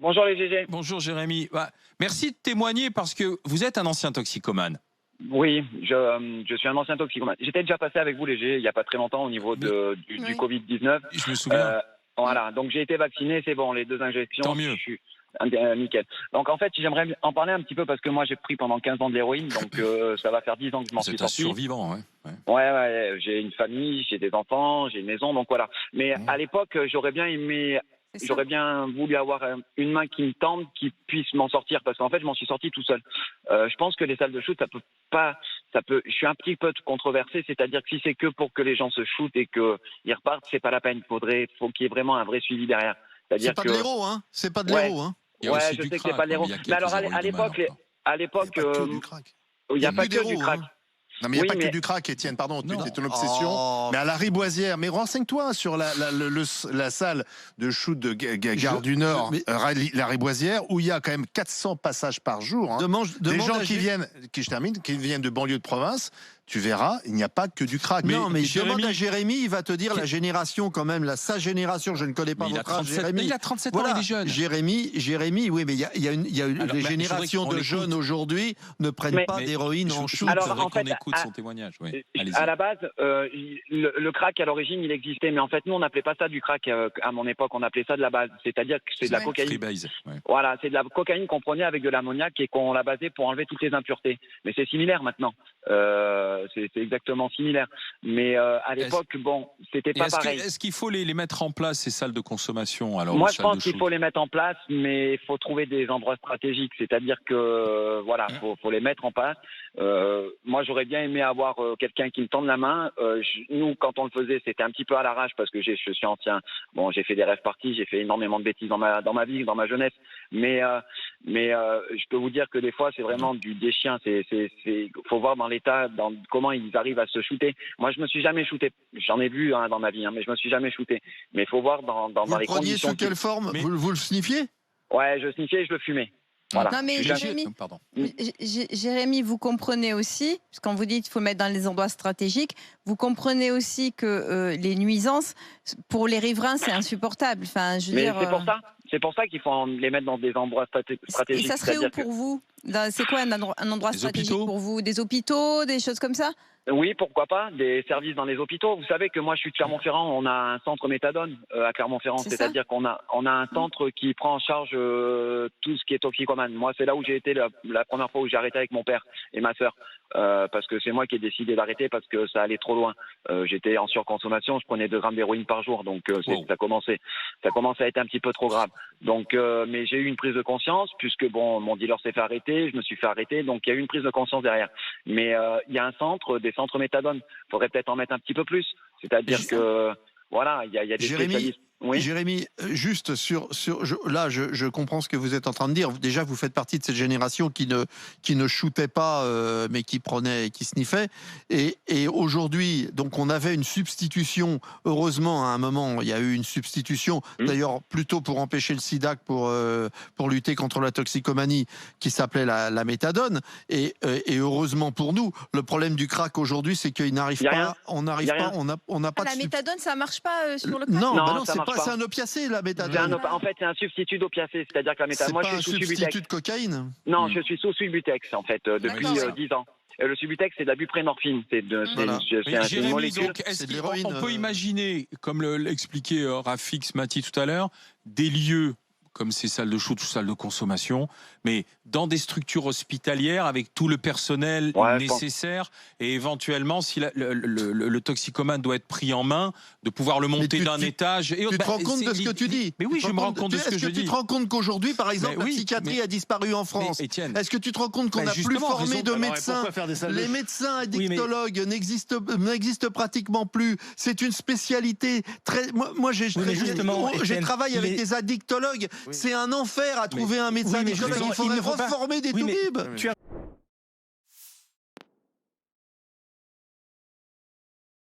Bonjour les GG. Bonjour Jérémy. Merci de témoigner parce que vous êtes un ancien toxicomane. Oui, je suis un ancien toxicomane. J'étais déjà passé avec vous les GG il n'y a pas très longtemps au niveau du Covid-19. Je me souviens. Voilà, donc j'ai été vacciné, c'est bon, les 2 injections. Tant mieux. Je suis nickel. Donc en fait, j'aimerais en parler un petit peu parce que moi j'ai pris pendant 15 ans de l'héroïne, donc ça va faire 10 ans que je m'en suis C'est un sorti. survivant, ouais. Ouais, j'ai une famille, j'ai des enfants, j'ai une maison, donc voilà. Mais à l'époque, j'aurais bien aimé, j'aurais bien voulu avoir une main qui me tende, qui puisse m'en sortir, parce qu'en fait, je m'en suis sorti tout seul. Je pense que les salles de shoot, je suis un petit peu controversé, c'est-à-dire que si c'est que pour que les gens se shootent et qu'ils repartent, c'est pas la peine. Faut qu'il y ait vraiment un vrai suivi derrière. C'est pas de l'héros, hein. C'est pas de l'héros, hein. Ouais, je sais que c'est pas de l'héros. Mais alors à l'époque, il n'y a pas que du crack. Non, mais il n'y a pas que du crack, Étienne, pardon, c'est ton obsession. Mais à la Riboisière, mais renseigne-toi sur la salle de shoot de Gare du Nord, la Riboisière, où il y a quand même 400 passages par jour. Des gens qui viennent de banlieue de province. Tu verras, il n'y a pas que du crack. Non, mais demande à Jérémy, il va te dire la génération quand même, sa génération, je ne connais pas votre âge, Jérémy. Il a 37 ans, il est jeune. Jérémy, oui, mais il y a les générations de jeunes aujourd'hui ne prennent pas d'héroïne en shoot. Alors, en fait, qu'on écoute son témoignage. Oui. À la base, le crack à l'origine, il existait, mais en fait, nous, on n'appelait pas ça du crack à mon époque, on appelait ça de la base, c'est-à-dire que c'est de la cocaïne. Freebase, Voilà, c'est de la cocaïne qu'on prenait avec de l'ammoniac et qu'on l'a basé pour enlever toutes les impuretés. Mais c'est similaire maintenant. C'est exactement similaire. Mais à l'époque, bon, c'était pas pareil. Est-ce qu'il faut les mettre en place, ces salles de consommation alors? Moi, je pense qu'il faut les mettre en place, mais il faut trouver des endroits stratégiques. C'est-à-dire que, voilà, faut les mettre en place. Moi, j'aurais bien aimé avoir quelqu'un qui me tende la main. Nous, quand on le faisait, c'était un petit peu à l'arrache parce que je suis ancien. Bon, j'ai fait des rêves parties, j'ai fait énormément de bêtises dans ma vie, dans ma jeunesse. Mais je peux vous dire que des fois, c'est vraiment des chiens. Faut voir dans l'état, dans comment ils arrivent à se shooter. Moi, je me suis jamais shooté. J'en ai vu dans ma vie, mais je me suis jamais shooté. Mais il faut voir dans les conditions. Vous preniez sous quelle forme? Vous le sniffiez? Ouais, je sniffais et je le fumais. Voilà. Non mais Jérémy, vous comprenez aussi, parce quand vous dites qu'il faut mettre dans les endroits stratégiques, vous comprenez aussi que les nuisances, pour les riverains, c'est insupportable. Enfin, c'est pour ça qu'il faut les mettre dans des endroits stratégiques. Et ça serait où pour vous? C'est quoi un endroit stratégique pour vous? Des hôpitaux, des choses comme ça? Oui, pourquoi pas, des services dans les hôpitaux. Vous savez que moi, je suis de Clermont-Ferrand, on a un centre méthadone à Clermont-Ferrand, c'est-à-dire qu'on a un centre qui prend en charge tout ce qui est toxicomane. Moi, c'est là où j'ai été la première fois où j'ai arrêté avec mon père et ma sœur, parce que c'est moi qui ai décidé d'arrêter parce que ça allait trop loin. J'étais en surconsommation, je prenais 2 grammes d'héroïne par jour, donc ça commençait à être un petit peu trop grave. Donc, mais j'ai eu une prise de conscience puisque bon, mon dealer s'est fait arrêter, je me suis fait arrêter, donc il y a eu une prise de conscience derrière. Mais il y a des centres méthadone. Il faudrait peut-être en mettre un petit peu plus. C'est-à-dire que, voilà, il y a des spécialistes. Oui. Jérémy, juste là, je comprends ce que vous êtes en train de dire. Déjà, vous faites partie de cette génération qui ne shootait pas, mais qui prenait, qui sniffait. Et aujourd'hui, donc, on avait une substitution. Heureusement, à un moment, il y a eu une substitution. D'ailleurs, plutôt pour empêcher le sida que pour lutter contre la toxicomanie, qui s'appelait la méthadone. Et heureusement pour nous, le problème du crack aujourd'hui, c'est qu'il n'arrive pas. On n'a pas. La méthadone, ça marche pas sur le crack. Non, c'est un opiacé, la méthadone. En fait, c'est un substitut d'opiacé, c'est-à-dire que la méthadone. Moi, je suis sous Subutex. C'est pas un substitut de cocaïne. Non, je suis sous Subutex, en fait, depuis 10 ans. Le Subutex, c'est de la buprénorphine. C'est une molécule. Est-ce qu'on peut imaginer, comme l'expliquait Rafik Mati tout à l'heure, des lieux comme ces salles de shoot ou salles de consommation, mais dans des structures hospitalières avec tout le personnel nécessaire et éventuellement, si le toxicomane doit être pris en main, de pouvoir le monter d'un étage. Tu te rends compte de ce que tu dis? Mais oui, je me rends compte de ce que je dis. Est-ce que tu te rends compte qu'aujourd'hui, par exemple, la psychiatrie a disparu en France? Est-ce que tu te rends compte qu'on n'a plus formé de médecins? Les médecins addictologues n'existent pratiquement plus. C'est une spécialité très... Moi, j'ai travaillé avec des addictologues. C'est un enfer à trouver un médecin addictologue. Il faudrait reformer des toubibs.